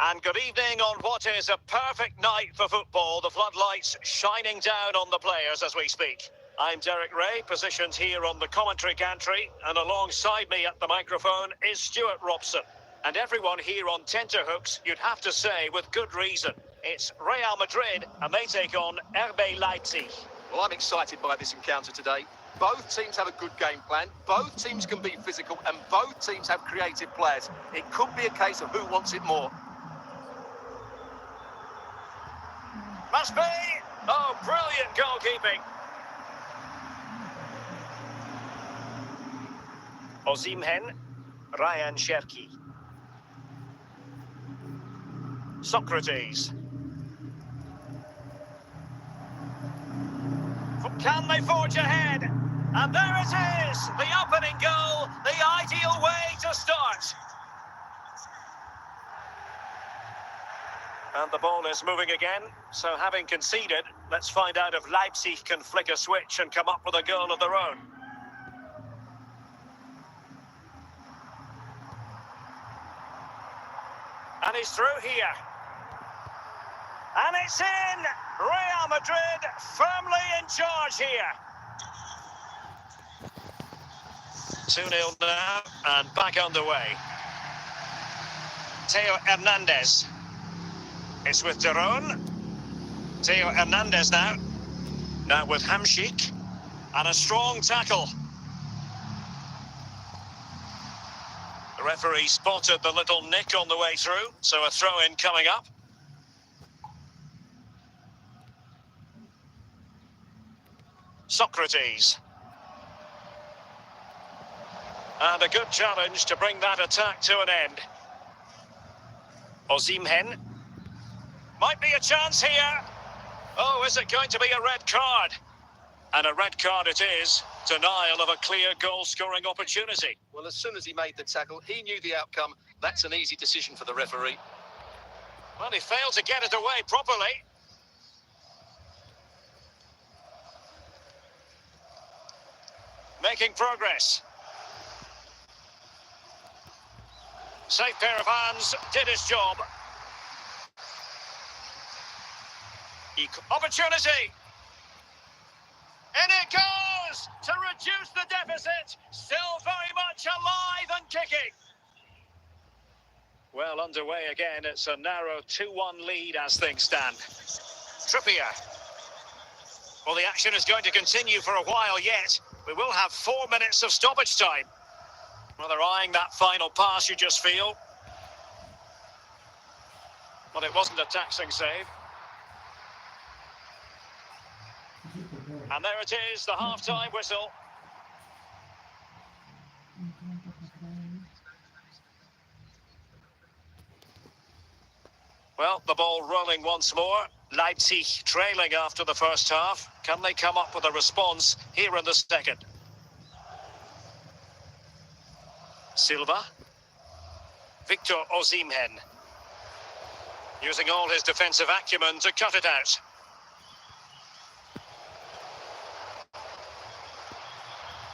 And good evening on what is a perfect night for football. The floodlights shining down on the players as we speak. I'm Derek Ray, positioned here on the commentary gantry, and alongside me at the microphone is Stuart Robson. And everyone here on tenterhooks, you'd have to say with good reason. It's Real Madrid, and they take on RB Leipzig. Well, I'm excited by this encounter today. Both teams have a good game plan, both teams can be physical, and both teams have creative players. It could be a case of who wants it more. Must be! Oh, brilliant goalkeeping. Osimhen, Ryan Cherki. Socrates. Can they forge ahead? And there it is! The opening goal, the ideal way to start. And the ball is moving again, so having conceded, let's find out if Leipzig can flick a switch and come up with a goal of their own. And he's through here. And it's in! Real Madrid firmly in charge here. 2-0 now, and back underway. Theo Hernandez. It's with Daron. Theo Hernandez now. Now with Hamšík. And a strong tackle. The referee spotted the little nick on the way through, so a throw-in coming up. Socrates. And a good challenge to bring that attack to an end. Osimhen. Might be a chance here. Oh, is it going to be a red card? And a red card it is. Denial of a clear goal-scoring opportunity. Well, as soon as he made the tackle, he knew the outcome. That's an easy decision for the referee. Well, he failed to get it away properly. Making progress. Safe pair of hands, did his job. Opportunity. In it goes to reduce the deficit. Still very much alive and kicking. Well, underway again. It's a narrow 2-1 lead as things stand. Trippier. Well, the action is going to continue for a while yet. We will have 4 minutes of stoppage time. Well, they're eyeing that final pass, you just feel. Well, it wasn't a taxing save. And there it is, the half-time whistle. Well, the ball rolling once more. Leipzig trailing after the first half. Can they come up with a response here in the second? Silva. Victor Osimhen. Using all his defensive acumen to cut it out.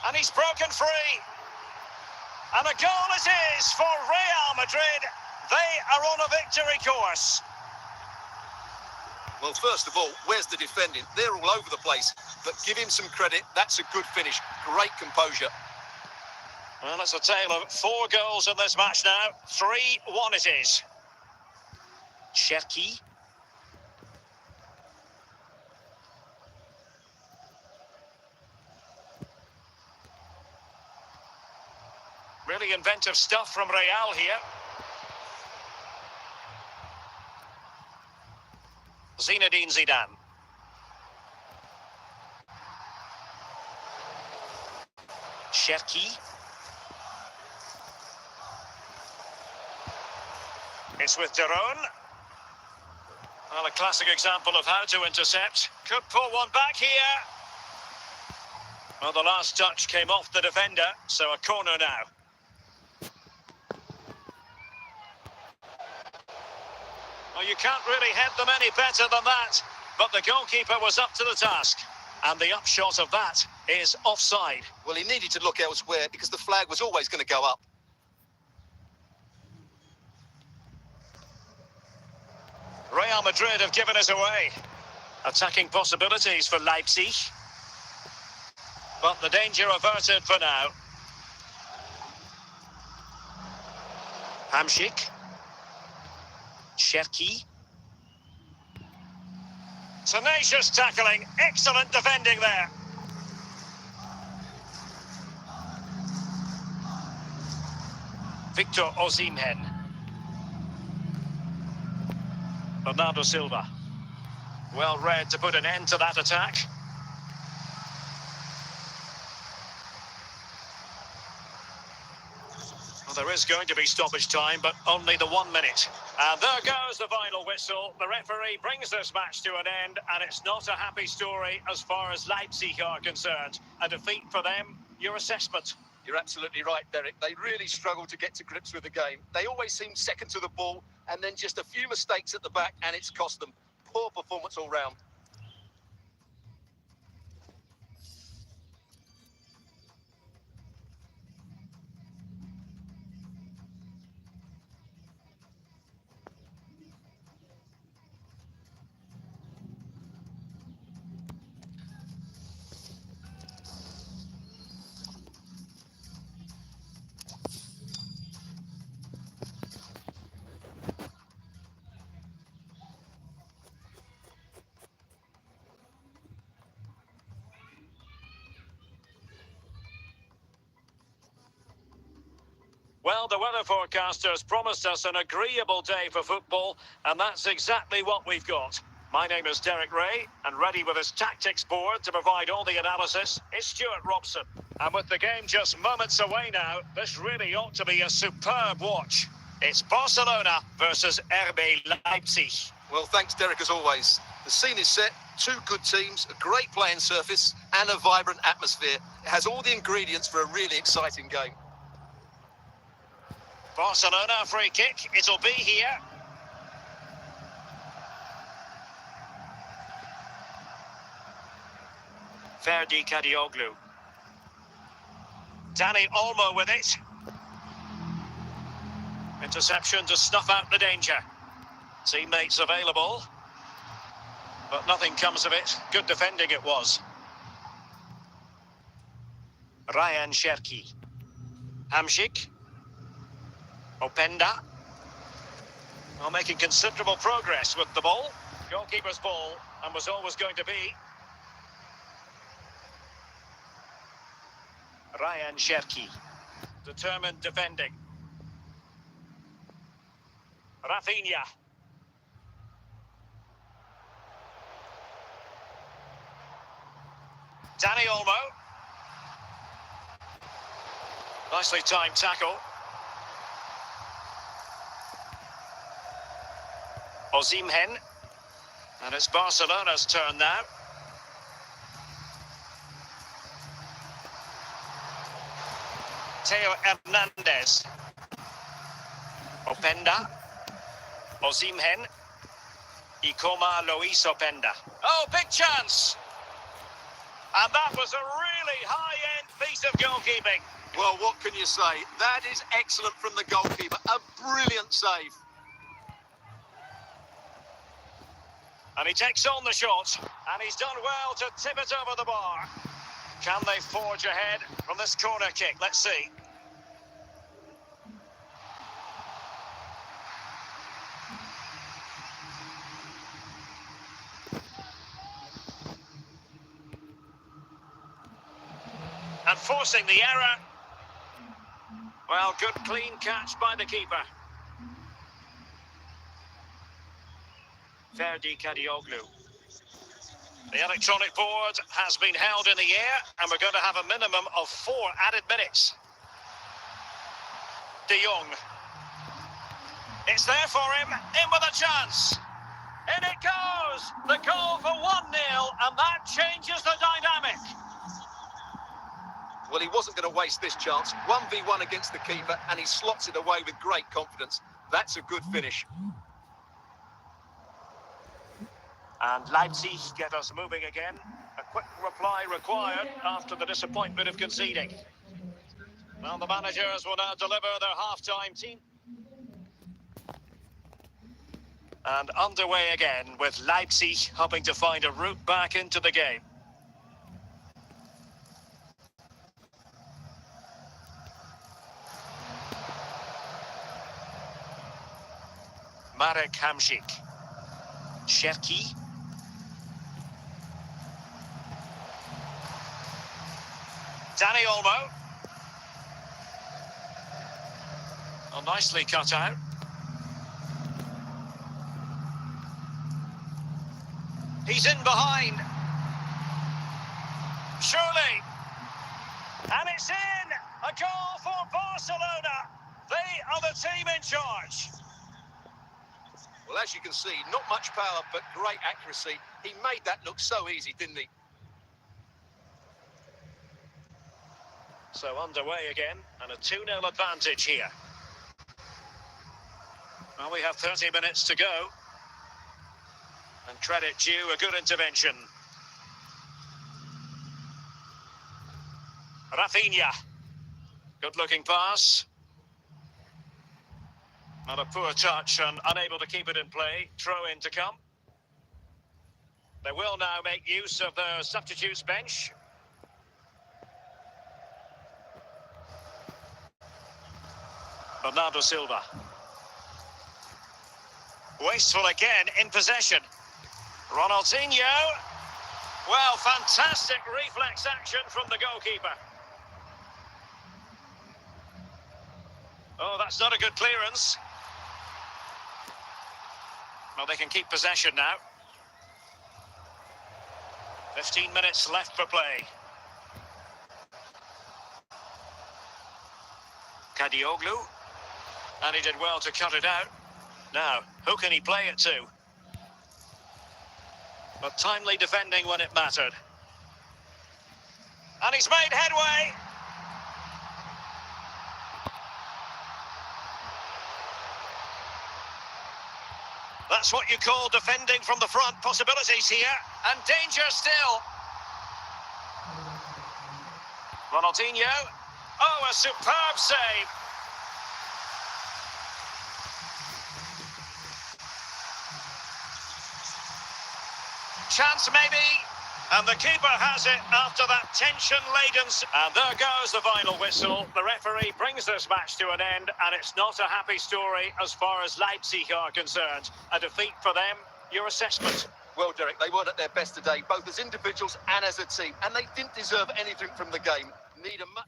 And he's broken free. And a goal it is for Real Madrid. They are on a victory course. Well, first of all, where's the defending? They're all over the place. But give him some credit. That's a good finish. Great composure. Well, it's a tale of 4 goals in this match now. 3-1 it is. Cherki. Really inventive stuff from Real here. Zinedine Zidane. Cherki. It's with Deron. Well, a classic example of how to intercept. Could pull one back here. Well, the last touch came off the defender, so a corner now. Well, you can't really head them any better than that. But the goalkeeper was up to the task. And the upshot of that is offside. Well, he needed to look elsewhere because the flag was always going to go up. Real Madrid have given us away. Attacking possibilities for Leipzig. But the danger averted for now. Hamšík. Cherki. Tenacious tackling. Excellent defending there. Victor Osimhen. Bernardo Silva. Well read to put an end to that attack. Well, there is going to be stoppage time, but only the 1 minute. And there goes the final whistle. The referee brings this match to an end, and it's not a happy story as far as Leipzig are concerned. A defeat for them. Your assessment? You're absolutely right, Derek. They really struggled to get to grips with the game. They always seem second to the ball, and then just a few mistakes at the back, and it's cost them. Poor performance all round. Well, the weather forecasters promised us an agreeable day for football, and that's exactly what we've got. My name is Derek Ray, and ready with his tactics board to provide all the analysis is Stuart Robson. And with the game just moments away now, this really ought to be a superb watch. It's Barcelona versus RB Leipzig. Well, thanks, Derek, as always. The scene is set, two good teams, a great playing surface, and a vibrant atmosphere. It has all the ingredients for a really exciting game. Barcelona free kick, it'll be here. Ferdi Kadioglu. Dani Olmo with it. Interception to snuff out the danger. Teammates available. But nothing comes of it. Good defending it was. Ryan Cherki. Hamšík. Openda. Well, making considerable progress with the ball. Goalkeeper's ball, and was always going to be. Ryan Cherki. Determined defending. Rafinha. Dani Olmo. Nicely timed tackle. Osimhen. And it's Barcelona's turn now. Theo Hernandez. Openda. Osimhen. Ikoma Luis Openda. Oh, big chance! And that was a really high-end piece of goalkeeping. Well, what can you say? That is excellent from the goalkeeper. A brilliant save. And he takes on the shot. And he's done well to tip it over the bar. Can they forge ahead from this corner kick? Let's see. And forcing the error. Well, good clean catch by the keeper. Ferdi Kadioglu. The electronic board has been held in the air, and we're going to have a minimum of 4 added minutes. De Jong. It's there for him, in with a chance. In it goes! The goal for 1-0, and that changes the dynamic. Well, he wasn't going to waste this chance. 1v1 against the keeper, and he slots it away with great confidence. That's a good finish. And Leipzig get us moving again. A quick reply required after the disappointment of conceding. Well, the managers will now deliver their half-time team. And underway again with Leipzig hoping to find a route back into the game. Marek Hamšík. Cherki. Danny Olmo. Oh, nicely cut out. He's in behind. Surely. And it's in. A goal for Barcelona. They are the team in charge. Well, as you can see, not much power, but great accuracy. He made that look so easy, didn't he? So underway again, and a 2-0 advantage here. Well, we have 30 minutes to go. And credit due, a good intervention. Rafinha. Good-looking pass. And a poor touch and unable to keep it in play. Throw in to come. They will now make use of their substitutes bench. Bernardo Silva. Wasteful again in possession. Ronaldinho. Well, fantastic reflex action from the goalkeeper. Oh, that's not a good clearance. Well, they can keep possession now. 15 minutes left for play. Kadioglu. And he did well to cut it out. Now, who can he play it to? But timely defending when it mattered. And he's made headway. That's what you call defending from the front. Possibilities here. And danger still. Ronaldinho. Oh, a superb save. Chance maybe. And the keeper has it after that tension-laden... And there goes the final whistle. The referee brings this match to an end, and it's not a happy story as far as Leipzig are concerned. A defeat for them. Your assessment? Well, Derek, they weren't at their best today, both as individuals and as a team, and they didn't deserve anything from the game. Need a much...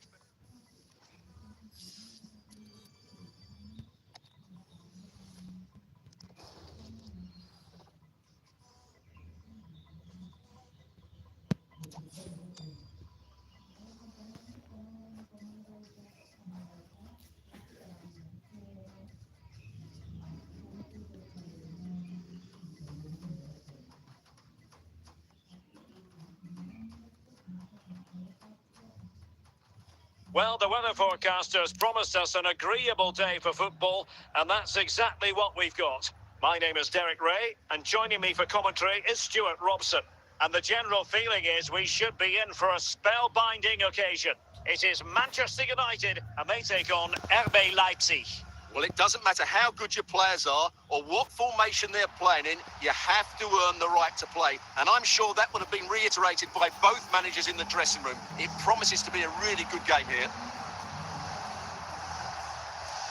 Well, the weather forecasters promised us an agreeable day for football, and that's exactly what we've got. My name is Derek Ray, and joining me for commentary is Stuart Robson. And the general feeling is we should be in for a spellbinding occasion. It is Manchester United, and they take on RB Leipzig. Well, it doesn't matter how good your players are or what formation they're playing in, you have to earn the right to play. And I'm sure that would have been reiterated by both managers in the dressing room. It promises to be a really good game here.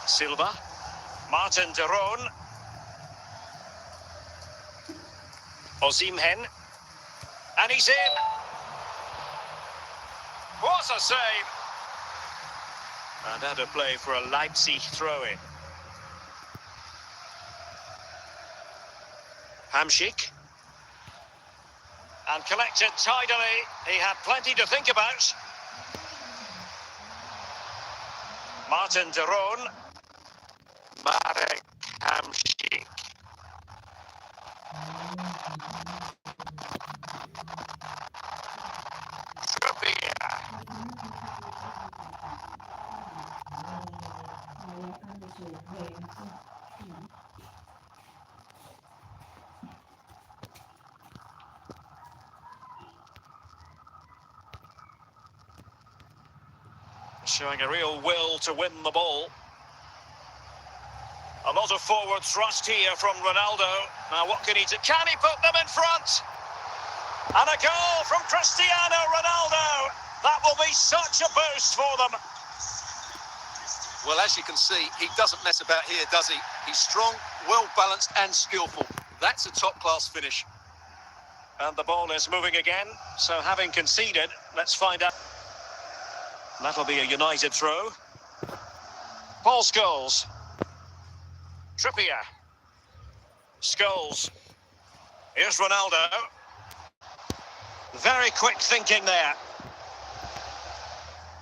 Silva. Martin de Roon. Osimhen. And he's in. What a save. And out of play for a Leipzig throw-in. Hamsik. And collected tidily. He had plenty to think about. Martin de Roon. Marek Hamsik. Showing a real will to win the ball. A lot of forward thrust here from Ronaldo. Now what can he do? Can he put them in front? And a goal from Cristiano Ronaldo. That will be such a boost for them. Well, as you can see, he doesn't mess about here, does he? He's strong, well-balanced and skillful. That's a top-class finish. And the ball is moving again. So having conceded, let's find out. That'll be a United throw. Paul Scholes. Trippier. Scholes. Here's Ronaldo. Very quick thinking there.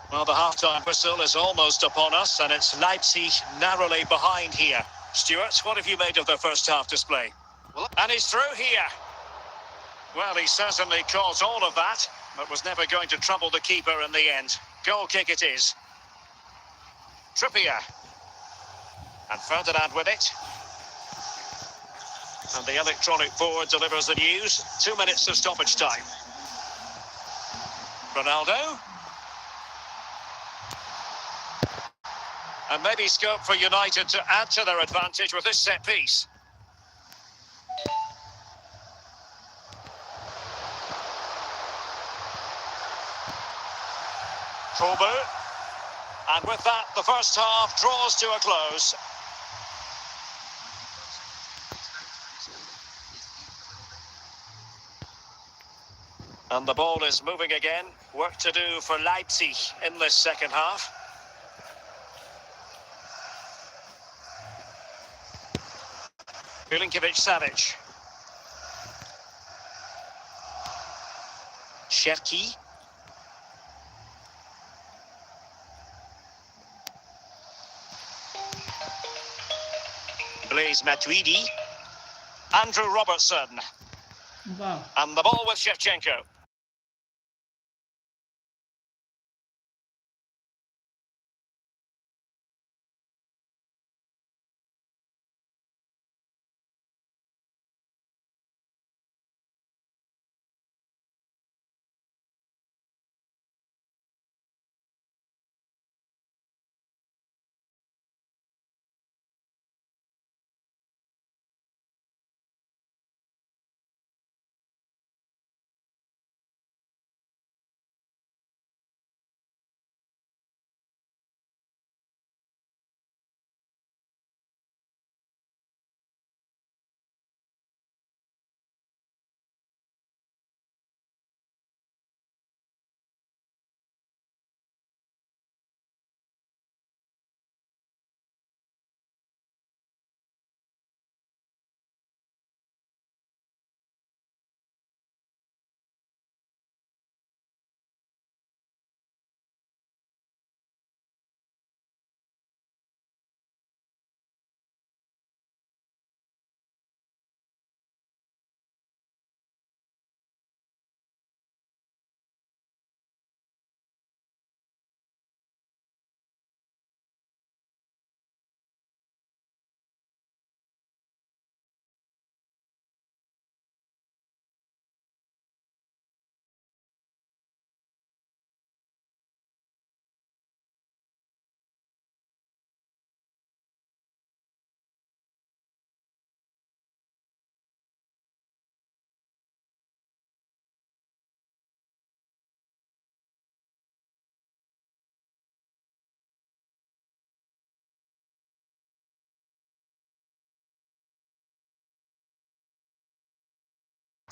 Well, the half-time whistle is almost upon us, and it's Leipzig narrowly behind here. Stuart, what have you made of their first half display? And he's through here. Well, he certainly caused all of that, but was never going to trouble the keeper in the end. Goal kick it is. Trippier. And Ferdinand with it. And the electronic board delivers the news. 2 minutes of stoppage time. Ronaldo. And maybe scope for United to add to their advantage with this set piece. Kobu. And with that, the first half draws to a close. And the ball is moving again. Work to do for Leipzig in this second half. Milinkovic-Savic. Cherki. Blaise Matuidi. Andrew Robertson. Wow. And the ball with Shevchenko.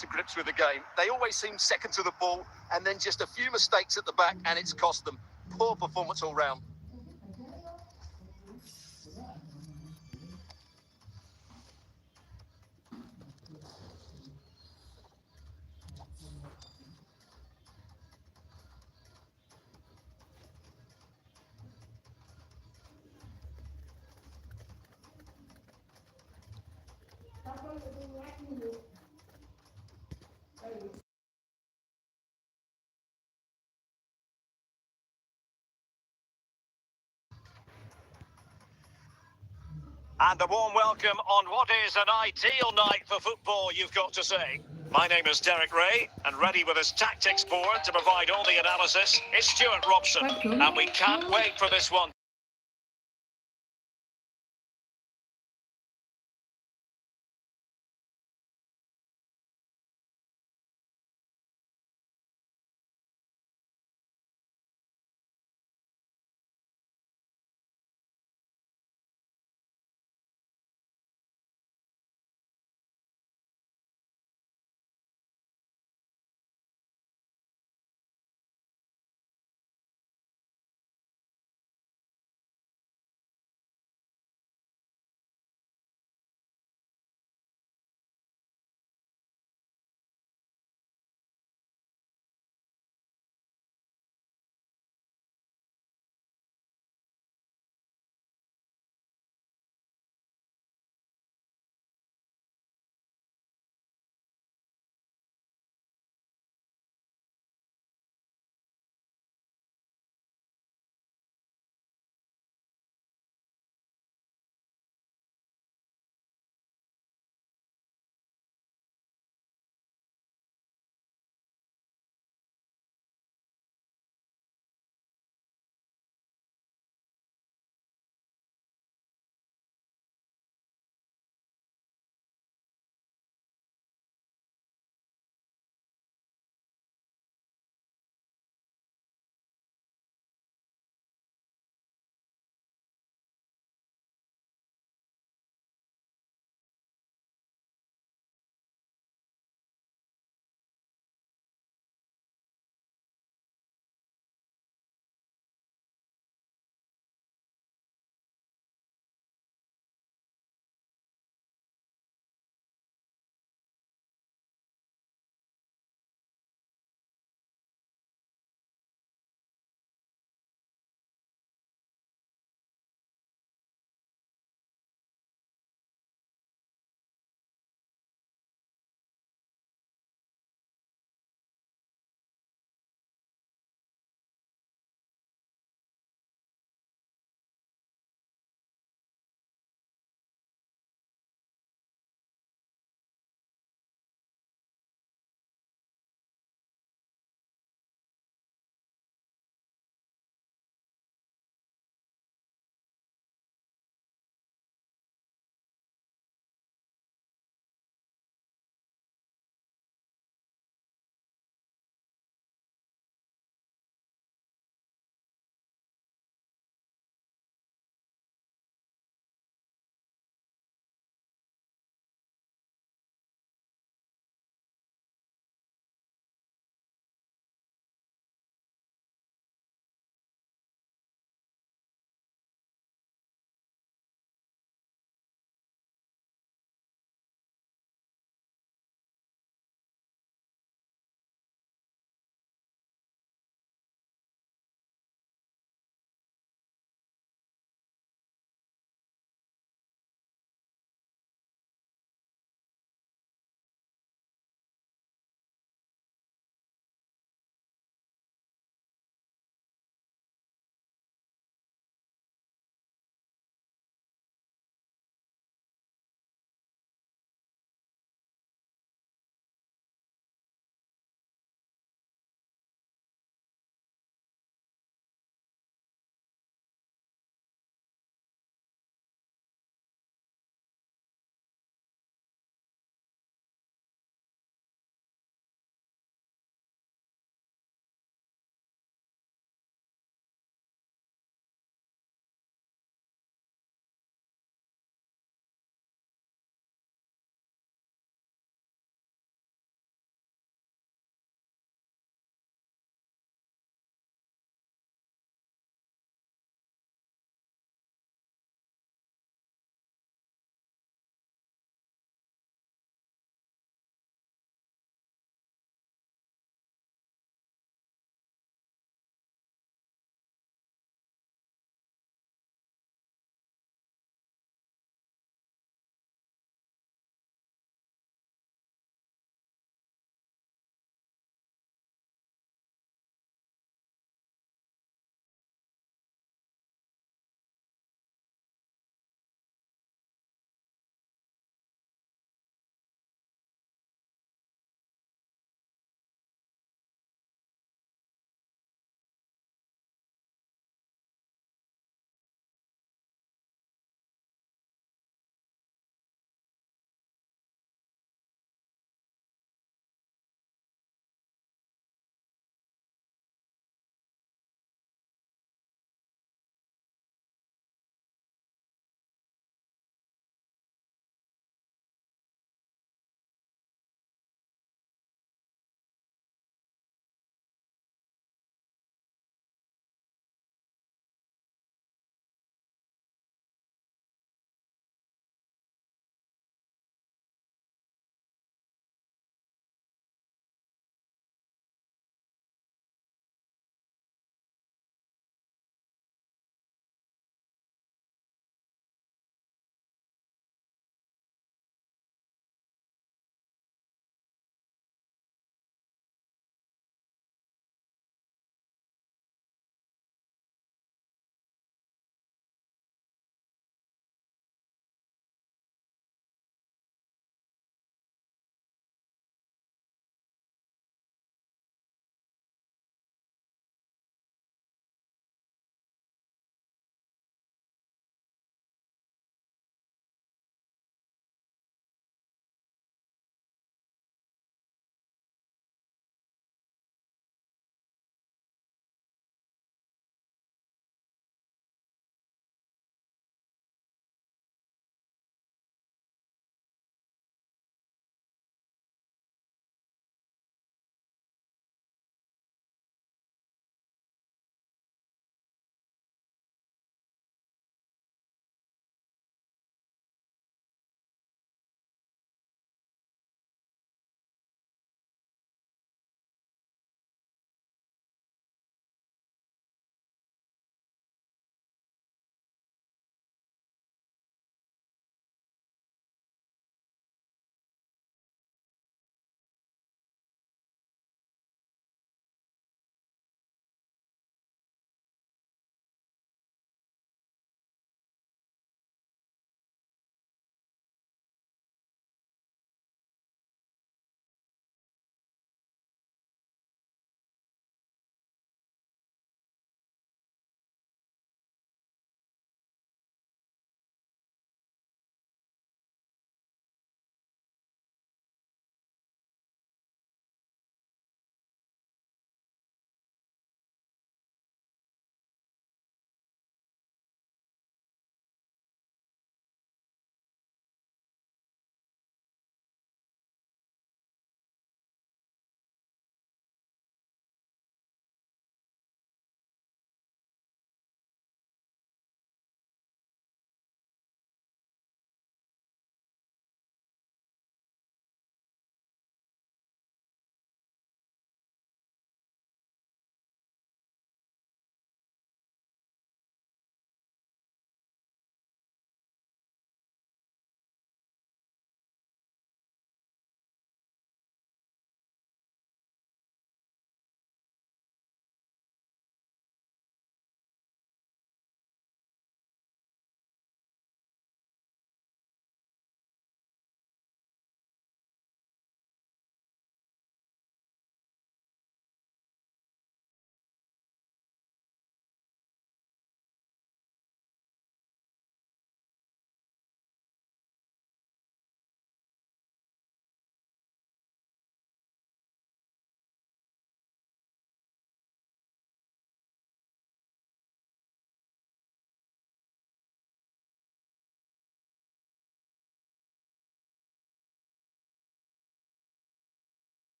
To grips with the game. They always seem second to the ball, and then just a few mistakes at the back, and it's cost them. Poor performance all round. And a warm welcome on what is an ideal night for football, you've got to say. My name is Derek Ray, and ready with his tactics board to provide all the analysis is Stuart Robson. And we can't wait for this one.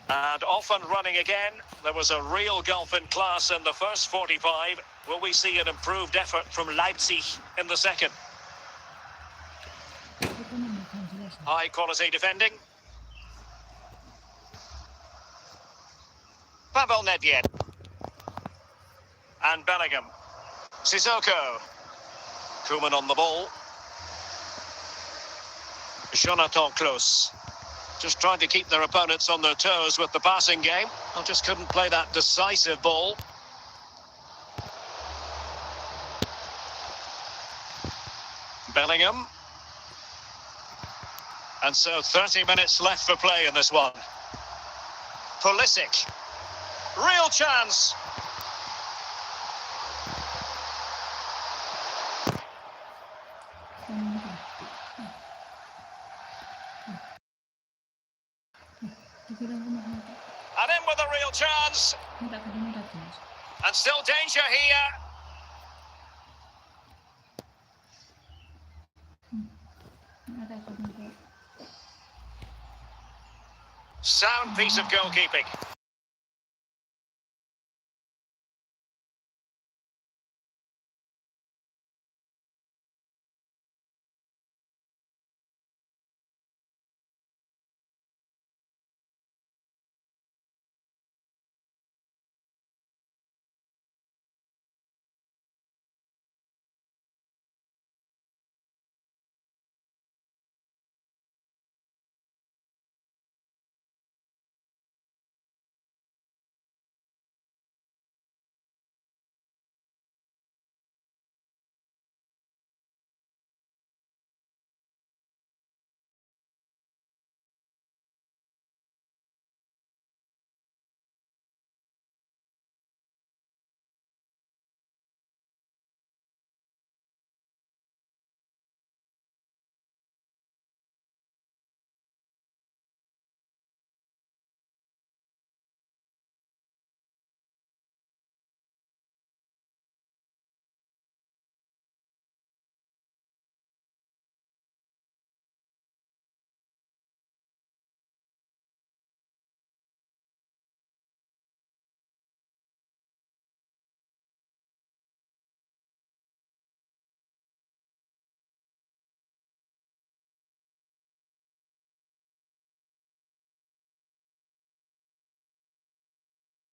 And off and running again. There was a real gulf in class in the first 45. Will we see an improved effort from Leipzig in the second? High quality defending. Pavel Nedved. And Bellingham. Sissoko. Koeman on the ball. Jonathan Klaus. Just trying to keep their opponents on their toes with the passing game. I just couldn't play that decisive ball. Bellingham. And so 30 minutes left for play in this one. Pulisic. Real chance. And in with a real chance. And still danger here. Sound piece of goalkeeping.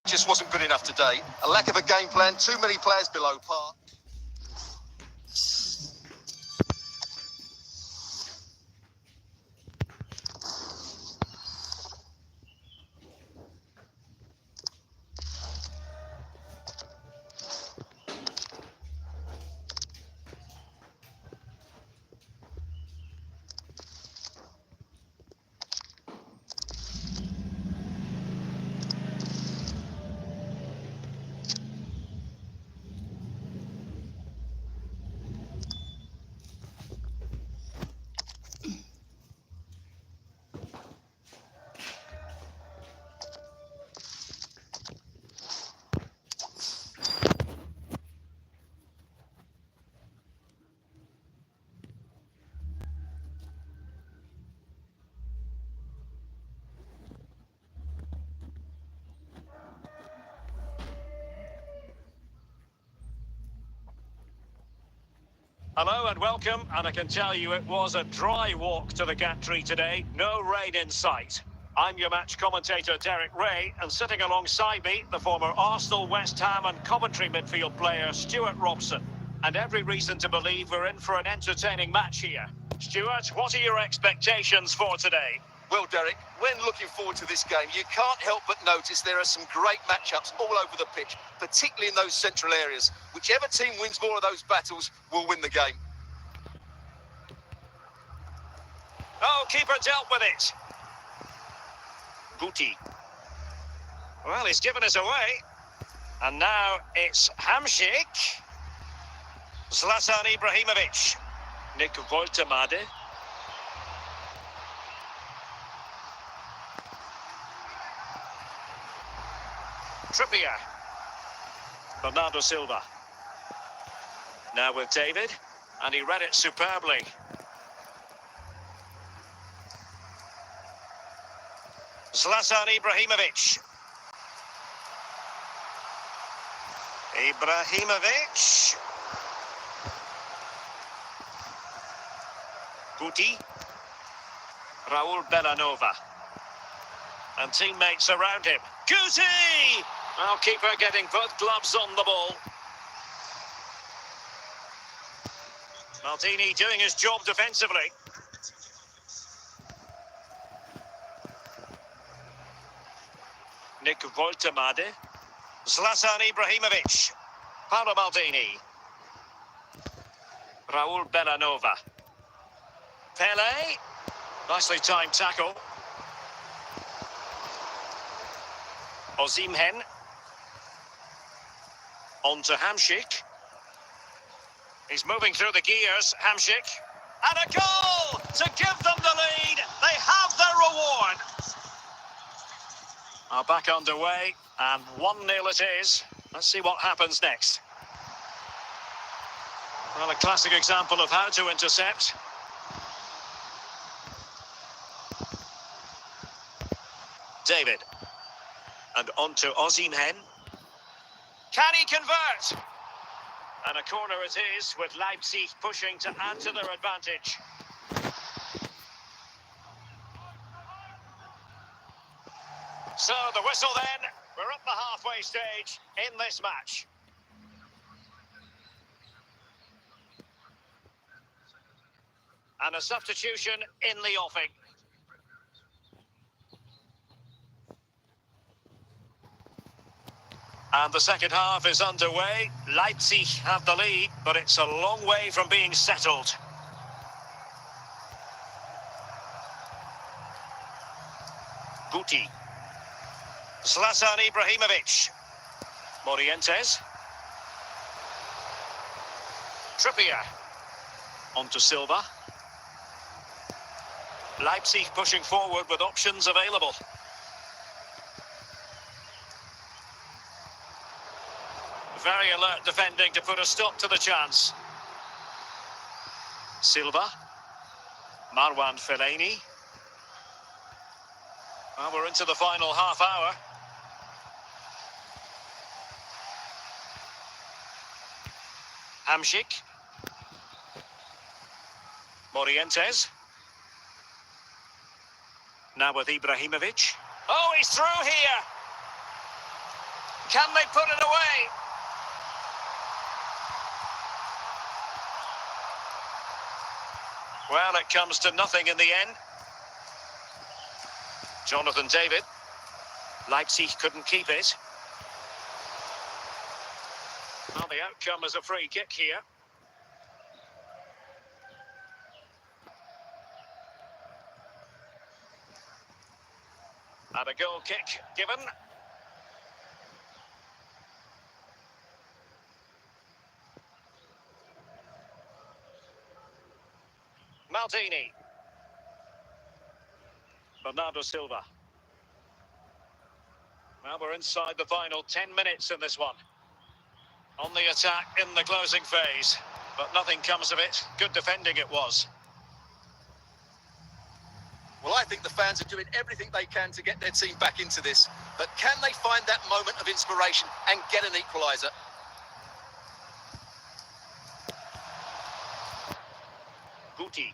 Just wasn't good enough today. A lack of a game plan, too many players below par. Hello and welcome, and I can tell you it was a dry walk to the gantry today, no rain in sight. I'm your match commentator Derek Ray, and sitting alongside me, the former Arsenal, West Ham and Coventry midfield player Stuart Robson. And every reason to believe we're in for an entertaining match here. Stuart, what are your expectations for today? Well, Derek, when looking forward to this game, you can't help but notice there are some great matchups all over the pitch, particularly in those central areas. Whichever team wins more of those battles will win the game. Oh, keeper dealt with it. Booty. Well, he's given us away. And now it's Hamšík. Zlatan Ibrahimovic. Nick Voltemade. Trippier. Bernardo Silva. Now with David, and he read it superbly. Zlatan Ibrahimovic. Ibrahimovic. Guti. Raul Bellanova. And teammates around him. Guti! Well, keeper getting both gloves on the ball. Maldini doing his job defensively. Nick Woltemade. Zlatan Ibrahimovic. Paolo Maldini. Raul Bellanova. Pele. Nicely timed tackle. Osimhen. On to Hamšík. He's moving through the gears, Hamšík. And a goal to give them the lead. They have their reward. Are back underway, and 1-0 it is. Let's see what happens next. Well, a classic example of how to intercept. David. And on to Osimhen. Can he convert? And a corner it is, with Leipzig pushing to add to their advantage. So the whistle then. We're up the halfway stage in this match. And a substitution in the offing. And the second half is underway. Leipzig have the lead, but it's a long way from being settled. Guti. Zlatan Ibrahimovic. Morientes. Trippier. On to Silva. Leipzig pushing forward with options available. Very alert defending to put a stop to the chance. Silva. Marwan Fellaini. Well, we're into the final half hour. Hamšík. Morientes. Now with Ibrahimovic. Oh, he's through here. Can they put it away? Well, it comes to nothing in the end. Jonathan David. Leipzig couldn't keep it. Well, the outcome is a free kick here. And a goal kick given. Maldini. Bernardo Silva. Well, we're inside the final 10 minutes in this one. On the attack in the closing phase, but nothing comes of it. Good defending it was. Well, I think the fans are doing everything they can to get their team back into this. But can they find that moment of inspiration and get an equaliser? Guti.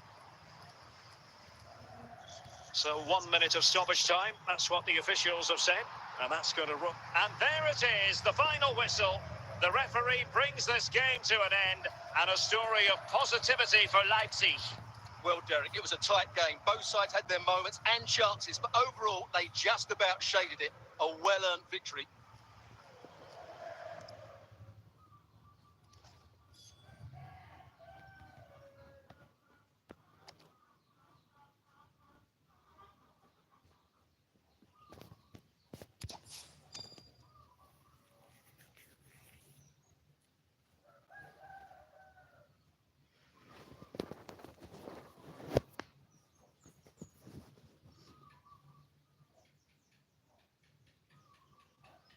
So 1 minute of stoppage time. That's what the officials have said. And that's going to run. And there it is, the final whistle. The referee brings this game to an end. And a story of positivity for Leipzig. Well, Derek, it was a tight game. Both sides had their moments and chances, but overall, they just about shaded it. A well-earned victory.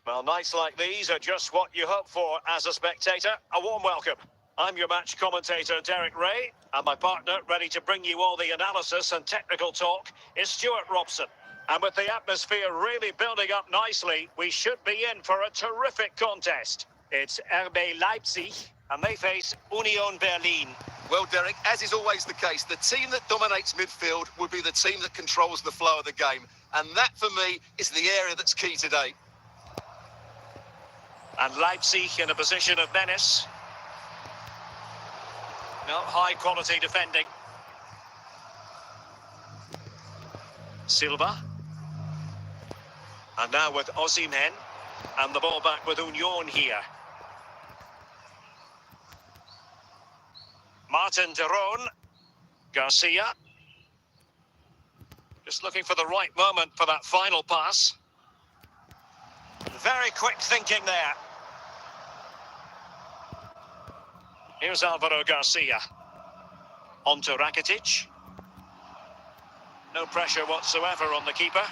Well, nights like these are just what you hope for as a spectator. A warm welcome. I'm your match commentator, Derek Ray, and my partner, ready to bring you all the analysis and technical talk, is Stuart Robson. And with the atmosphere really building up nicely, we should be in for a terrific contest. It's RB Leipzig, and they face Union Berlin. Well, Derek, as is always the case, the team that dominates midfield will be the team that controls the flow of the game. And that, for me, is the area that's key today. And Leipzig in a position of menace. No, high-quality defending. Silva. And now with Osimhen. And the ball back with Union here. Martin de Roon. Garcia. Just looking for the right moment for that final pass. Very quick thinking there. Here's Alvaro Garcia. On to Rakitic. No pressure whatsoever on the keeper.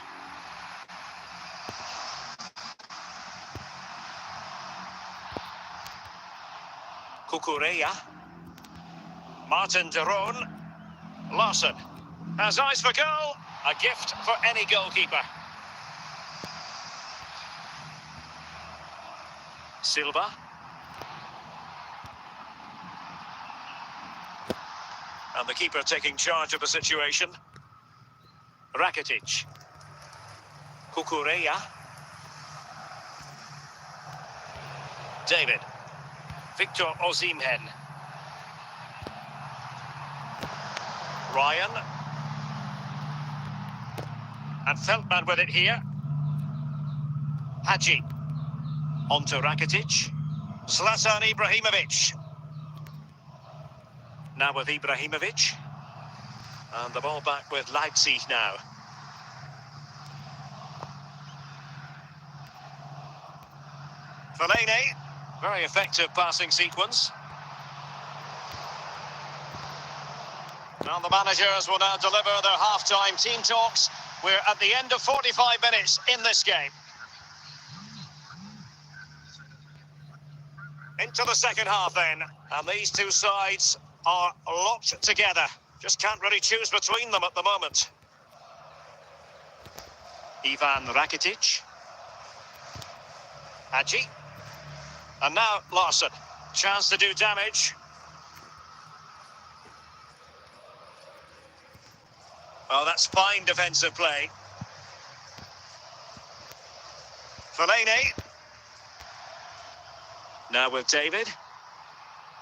Cucurella. Martin de Roon. Larson has eyes for goal. A gift for any goalkeeper. Silva. And the keeper taking charge of the situation. Rakitic. Cucurella. David. Victor Osimhen. Ryan. And Feldman with it here. Hadji. On to Rakitic. Zlatan Ibrahimovic. Now with Ibrahimovic. And the ball back with Leipzig now. Fellaini. Very effective passing sequence. Now the managers will now deliver their half-time team talks. We're at the end of 45 minutes in this game. Into the second half then. And these two sides are locked together. Just can't really choose between them at the moment. Ivan Rakitic. Hadji. And now Larson. Chance to do damage. Oh, that's fine defensive play. Fellaini. Now with David.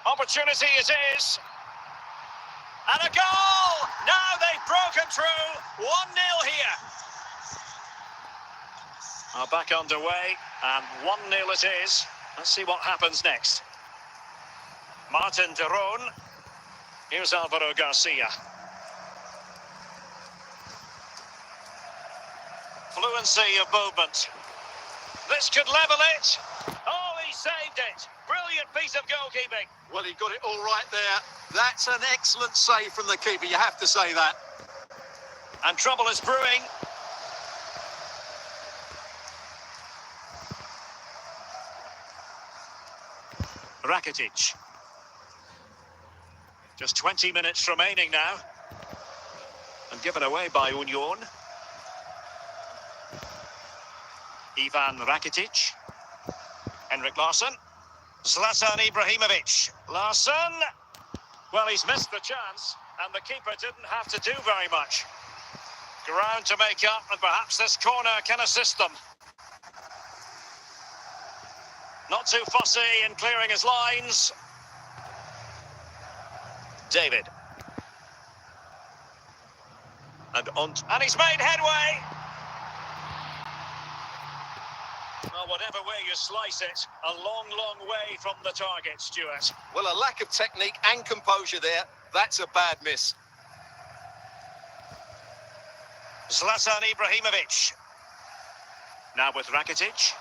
Opportunity it is. And a goal! Now they've broken through. 1-0 here. Are back underway. And 1-0 it is. Let's see what happens next. Martin de Roon. Here's Alvaro Garcia. Fluency of movement. This could level it. Oh, he saved it. Brilliant piece of goalkeeping. Well, he got it all right there. That's an excellent save from the keeper, you have to say that. And trouble is brewing. Rakitic. Just 20 minutes remaining now. And given away by Union. Ivan Rakitic. Henrik Larsson. Zlatan Ibrahimovic. Larsson. Well, he's missed the chance. And the keeper didn't have to do very much. Ground to make up. And perhaps this corner can assist them. Not too fussy in clearing his lines. David. And he's made headway. Well, whatever way you slice it, a long, long way from the target, Stuart. Well, a lack of technique and composure there. That's a bad miss. Zlatan Ibrahimovic. Now with Rakitic.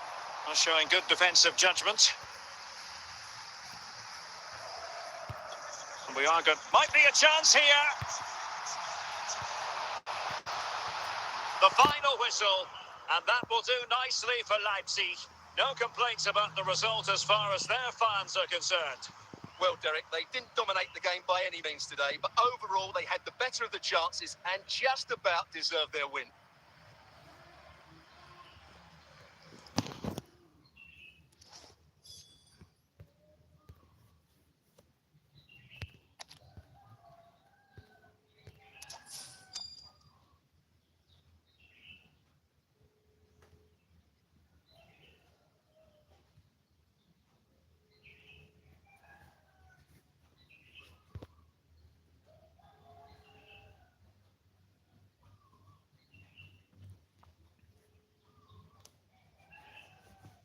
Showing good defensive judgment. And we are good. Might be a chance here. The final whistle. And that will do nicely for Leipzig. No complaints about the result as far as their fans are concerned. Well, Derek, they didn't dominate the game by any means today, but overall they had the better of the chances and just about deserved their win.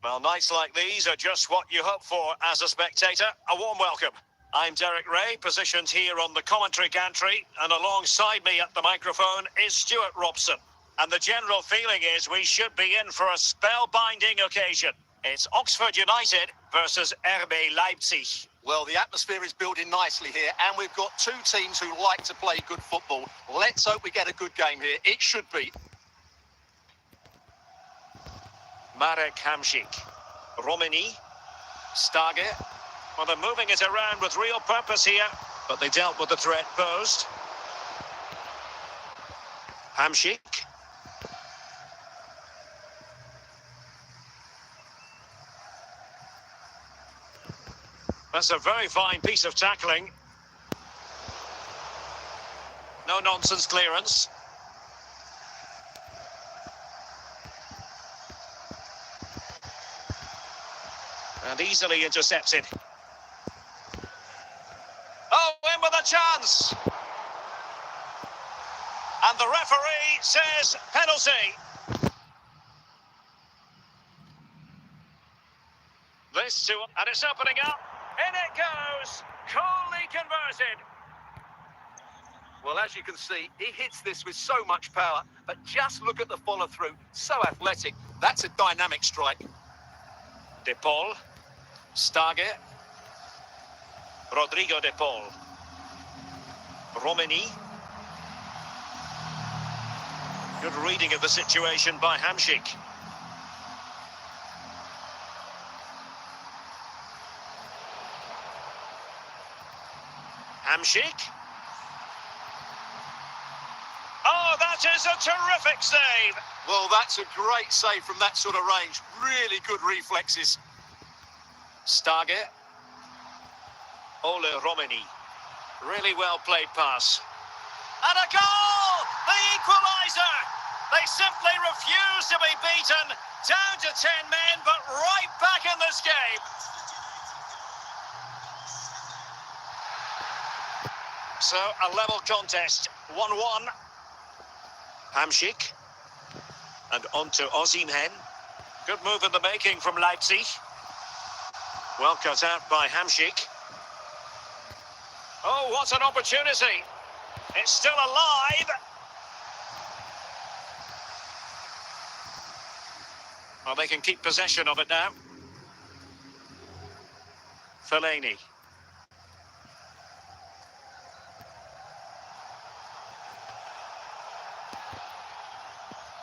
Well, nights like these are just what you hope for as a spectator. A warm welcome. I'm Derek Ray, positioned here on the commentary gantry, and alongside me at the microphone is Stuart Robson. And the general feeling is we should be in for a spellbinding occasion. It's Oxford United versus RB Leipzig. Well, the atmosphere is building nicely here, and we've got two teams who like to play good football. Let's hope we get a good game here. It should be. Marek Hamšík, Romani, Stage. Well, they're moving it around with real purpose here, but they dealt with the threat posed. Hamšík. That's a very fine piece of tackling. No nonsense clearance. And easily intercepted. Oh, in with a chance! And the referee says penalty. This too, and it's opening up. In it goes! Coolly converted. Well, as you can see, he hits this with so much power, but just look at the follow-through. So athletic. That's a dynamic strike. De Paul. Stage. Rodrigo De Paul. Romani. Good reading of the situation by Hamšík. Hamšík. Oh, that is a terrific save. Well, that's a great save from that sort of range. Really good reflexes. Stage. Ole Romani. Really well played pass. And a goal! The equaliser! They simply refuse to be beaten. Down to 10 men, but right back in this game. So, a level contest. 1-1. Hamšík. And on to Osimhen. Good move in the making from Leipzig. Well cut out by Hamšík. Oh, what an opportunity. It's still alive. Well, they can keep possession of it now. Fellaini.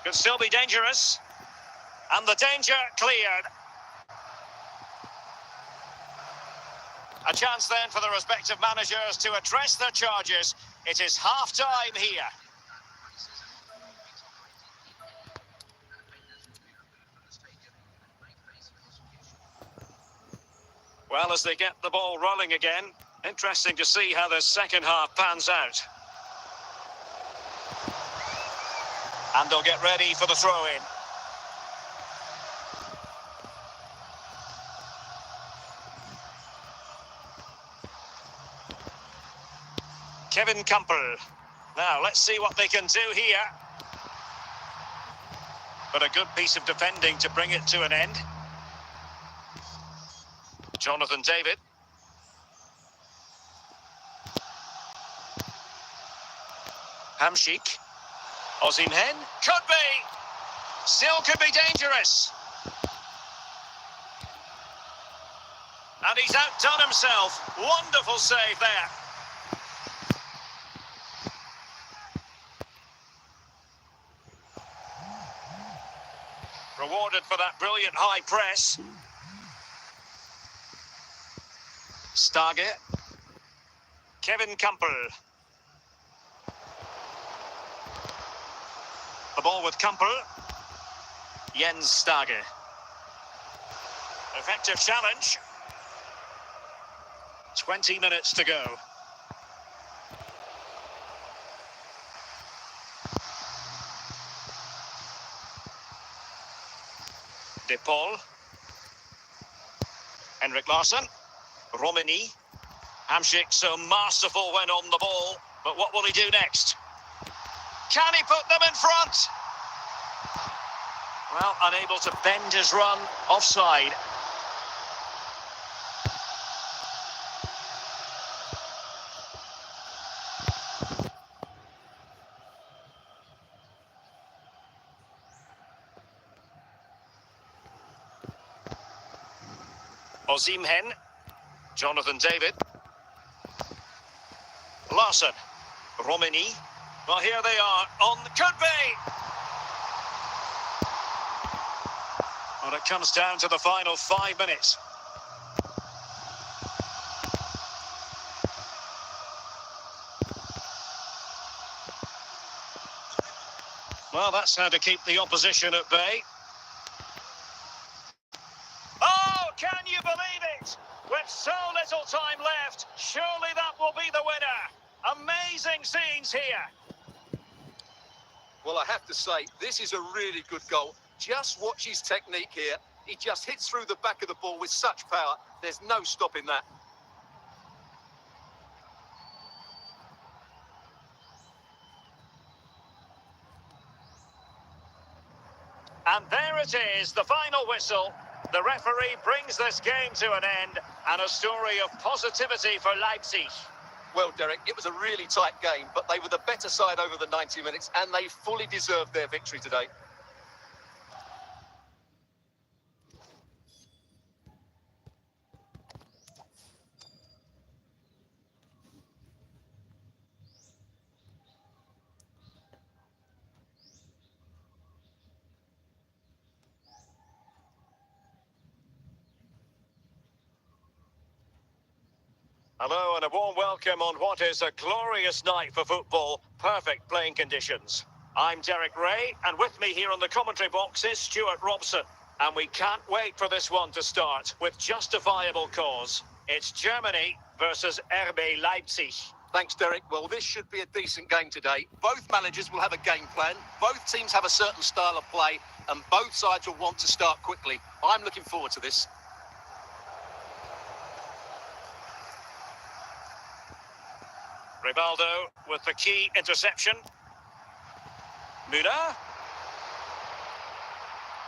Could still be dangerous. And the danger cleared. A chance then for the respective managers to address their charges. It is half-time here. Well, as they get the ball rolling again, interesting to see how the second half pans out. And they'll get ready for the throw-in. Kevin Campbell. Now, let's see what they can do here. But a good piece of defending to bring it to an end. Jonathan David. Hamšík. Osimhen. Could be. Still could be dangerous. And he's outdone himself. Wonderful save there. Rewarded for that brilliant high press. Stage. Kevin Campbell. The ball with Campbell. Jens Stage. Effective challenge. 20 minutes to go. De Paul. Henrik Larsson. Romani. Hamšík so masterful when on the ball, but what will he do next? Can he put them in front? Well, unable to bend his run, offside. Osimhen, Jonathan David, Larson, Romani. Well, here they are on the could be. Well, it comes down to the final 5 minutes. Well, that's how to keep the opposition at bay. Oh, can you believe it? With so little time left, surely that will be the winner. Amazing scenes here. Well, I have to say, this is a really good goal. Just watch his technique here. He just hits through the back of the ball with such power. There's no stopping that. And there it is, the final whistle. The referee brings this game to an end, and a story of positivity for Leipzig. Well, Derek, it was a really tight game, but they were the better side over the 90 minutes, and they fully deserved their victory today. Hello and a warm welcome on what is a glorious night for football. Perfect playing conditions. I'm Derek Ray, and with me here on the commentary box is Stuart Robson. And we can't wait for this one to start with justifiable cause. It's Germany versus RB Leipzig. Thanks, Derek. Well, this should be a decent game today. Both managers will have a game plan. Both teams have a certain style of play, and both sides will want to start quickly. I'm looking forward to this. Rivaldo with the key interception. Müller.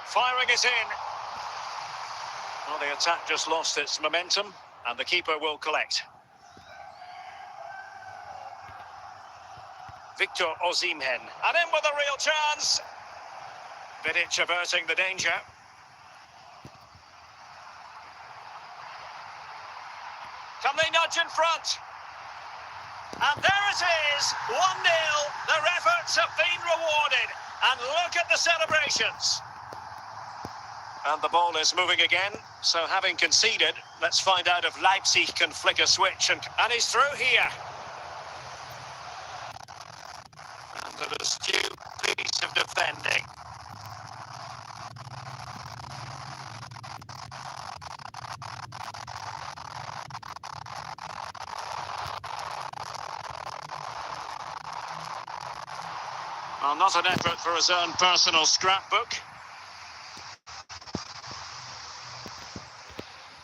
Firing it in. Well, the attack just lost its momentum, and the keeper will collect. Victor Osimhen. And in with a real chance. Vidic averting the danger. Can they nudge in front? And there it is, 1-0. Their efforts have been rewarded. And look at the celebrations. And the ball is moving again. So having conceded, let's find out if Leipzig can flick a switch. And he's through here. And an astute piece of defending. Well, not an effort for his own personal scrapbook.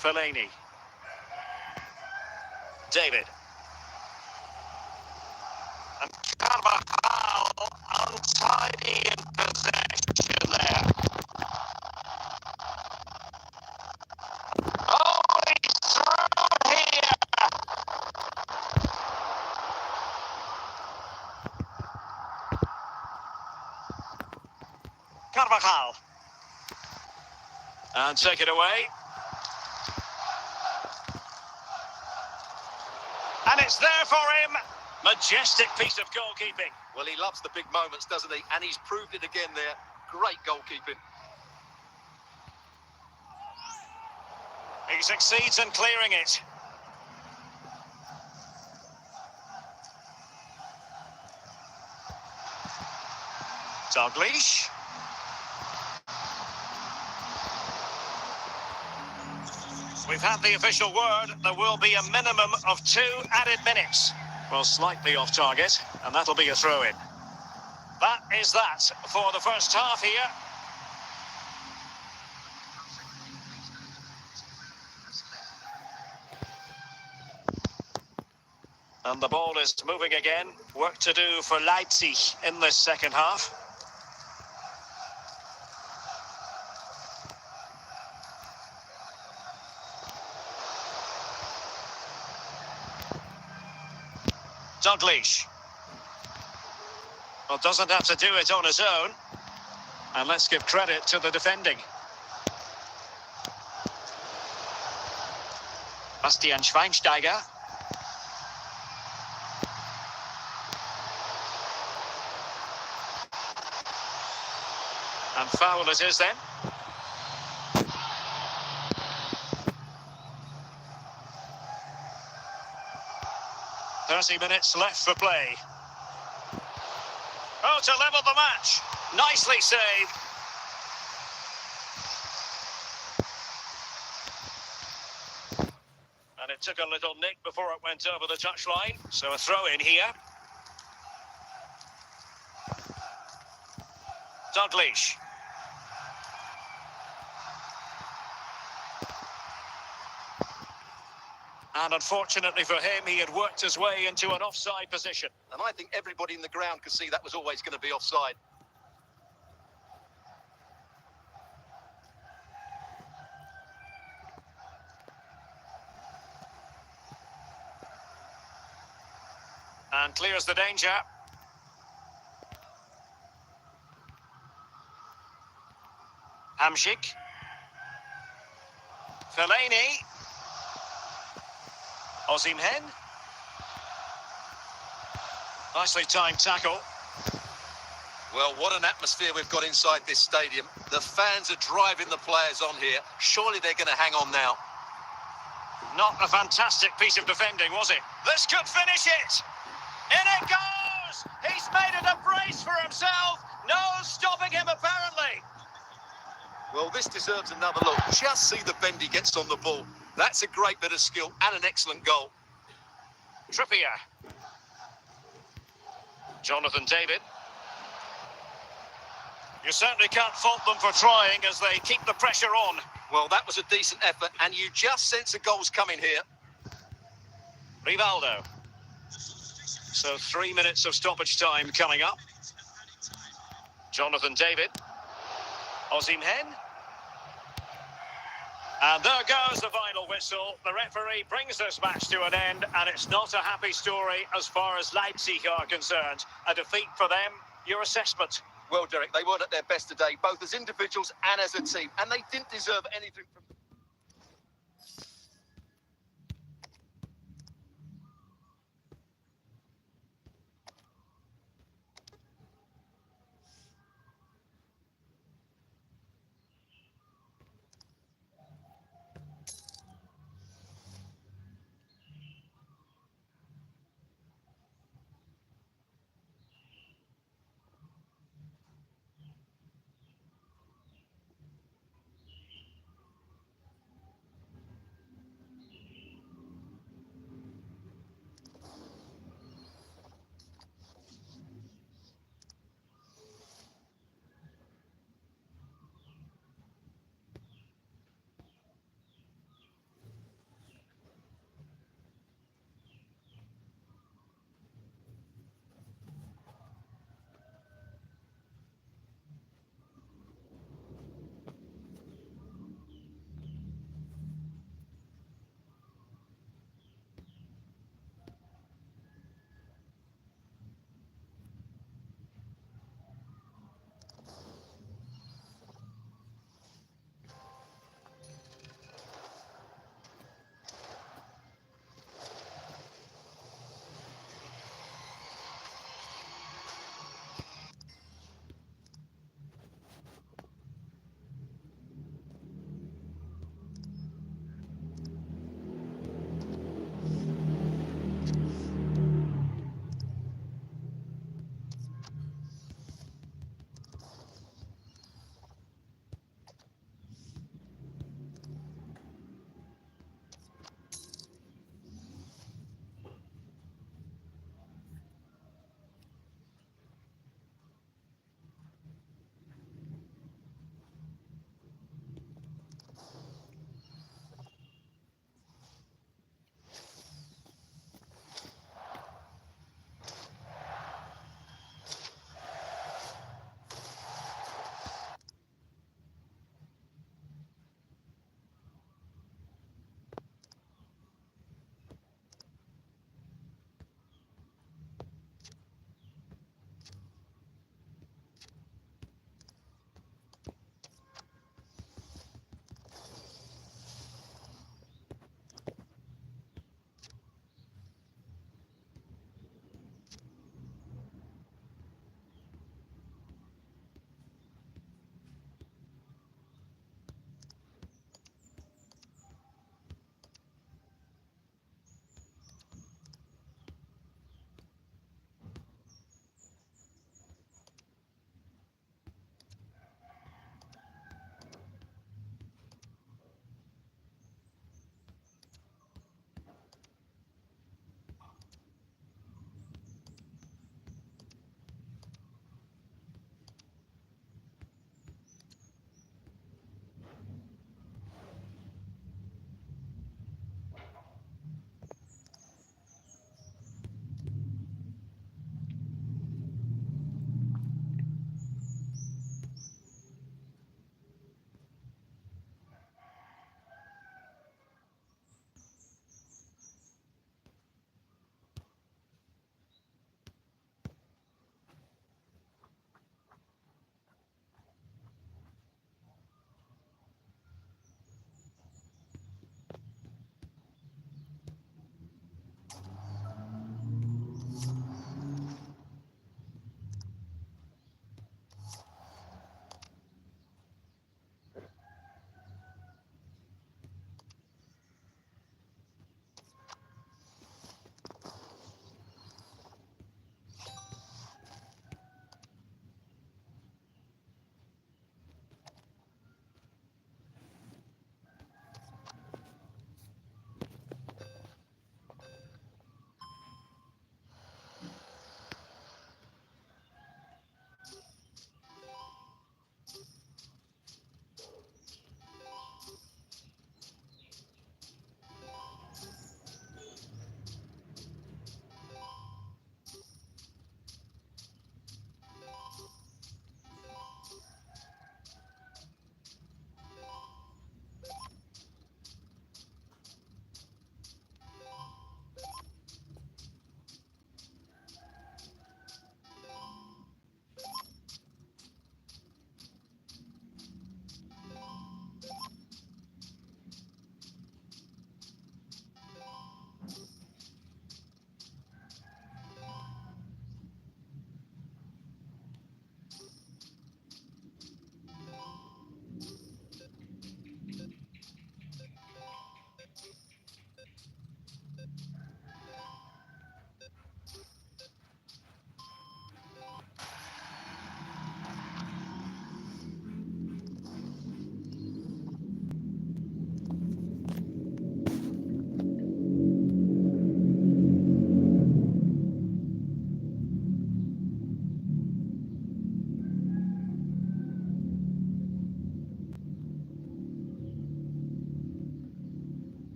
Fellaini. David. And Carvajal untidy in possession there. Oh, he's through here. Carvajal. And take it away. And it's there for him. Majestic piece of goalkeeping. Well, he loves the big moments, doesn't he? And he's proved it again there. Great goalkeeping. He succeeds in clearing it. Dalglish. We've had the official word. There will be a minimum of 2 added minutes. Well, slightly off target, and that'll be a throw-in. That is that for the first half here. And the ball is moving again. Work to do for Leipzig in this second half. Dalglish. Well, doesn't have to do it on his own. And let's give credit to the defending. Bastian Schweinsteiger. And foul it is then. "30 minutes left for play. Oh, to level the match. Nicely saved. And it took a little nick before it went over the touchline. So a throw in here. Dalglish. And unfortunately for him, he had worked his way into an offside position. And I think everybody in the ground could see that was always going to be offside. And clears the danger. Hamšík. Fellaini. Osimhen. Nicely timed tackle. Well, what an atmosphere we've got inside this stadium. The fans are driving the players on here. Surely they're going to hang on now. Not a fantastic piece of defending, was it? This could finish it. In it goes! He's made it a brace for himself. No stopping him, apparently. Well, this deserves another look. Just see the bend he gets on the ball. That's a great bit of skill and an excellent goal. Trippier. Jonathan David. You certainly can't fault them for trying as they keep the pressure on. Well, that was a decent effort, and you just sense a goal's coming here. Rivaldo. So 3 minutes of stoppage time coming up. Jonathan David. Osimhen. And there goes the final whistle. The referee brings this match to an end, and it's not a happy story as far as Leipzig are concerned. A defeat for them. Your assessment? Well, Derek, they weren't at their best today, both as individuals and as a team, and they didn't deserve anything from...